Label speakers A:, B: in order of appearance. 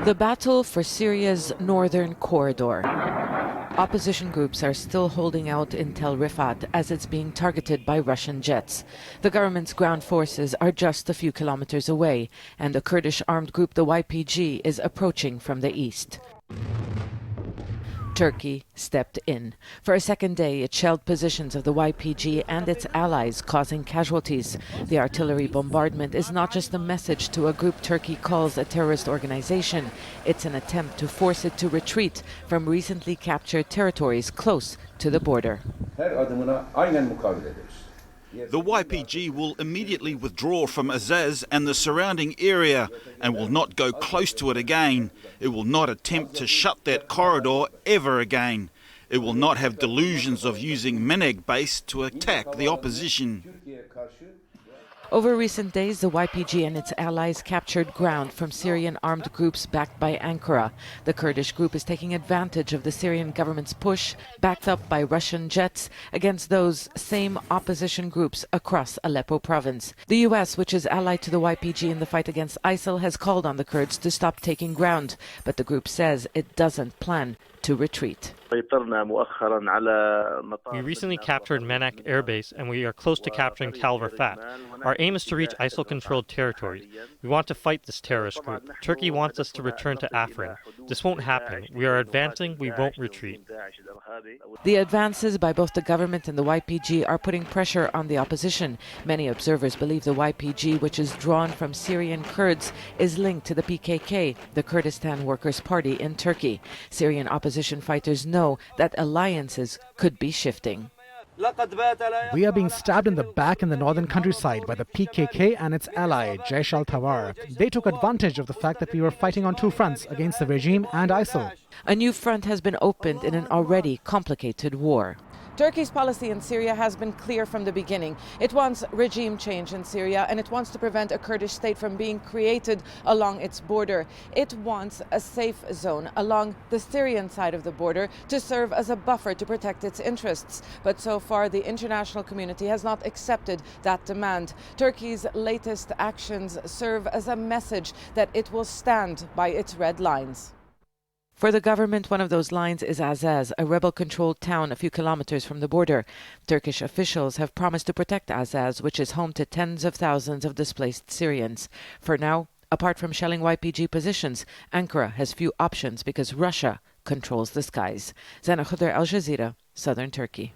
A: The battle for Syria's northern corridor. Opposition groups are still holding out in Tel Rifat as it's being targeted by Russian jets. The government's ground forces are just a few kilometers away, and the Kurdish armed group, the YPG, is approaching from the east. Turkey stepped in. For a second day, it shelled positions of the YPG and its allies, causing casualties. The artillery bombardment is not just a message to a group Turkey calls a terrorist organization. It's an attempt to force it to retreat from recently captured territories close to the border.
B: The YPG will immediately withdraw from Azaz and the surrounding area and will not go close to it again. It will not attempt to shut that corridor ever again. It will not have delusions of using Meneg base to attack the opposition.
A: Over recent days, the YPG and its allies captured ground from Syrian armed groups backed by Ankara. The Kurdish group is taking advantage of the Syrian government's push, backed up by Russian jets, against those same opposition groups across Aleppo province. The US, which is allied to the YPG in the fight against ISIL, has called on the Kurds to stop taking ground, but the group says it doesn't plan to retreat.
C: We recently captured Menak Air Base and we are close to capturing Tal Rifat. Our aim is to reach ISIL-controlled territory. We want to fight this terrorist group. Turkey wants us to return to Afrin. This won't happen. We are advancing. We won't retreat.
A: The advances by both the government and the YPG are putting pressure on the opposition. Many observers believe the YPG, which is drawn from Syrian Kurds, is linked to the PKK, the Kurdistan Workers' Party in Turkey. Syrian opposition fighters know that alliances could be shifting.
D: We are being stabbed in the back in the northern countryside by the PKK and its ally, Jaish al-Thawar. They took advantage of the fact that we were fighting on two fronts, against the regime and ISIL.
A: A new front has been opened in an already complicated war. Turkey's policy in Syria has been clear from the beginning. It wants regime change in Syria, and it wants to prevent a Kurdish state from being created along its border. It wants a safe zone along the Syrian side of the border to serve as a buffer to protect its interests. But so far, the international community has not accepted that demand. Turkey's latest actions serve as a message that it will stand by its red lines. For the government, one of those lines is Azaz, a rebel-controlled town a few kilometers from the border. Turkish officials have promised to protect Azaz, which is home to tens of thousands of displaced Syrians. For now, apart from shelling YPG positions, Ankara has few options because Russia controls the skies. Zana Khudr, Al Jazeera, Southern Turkey.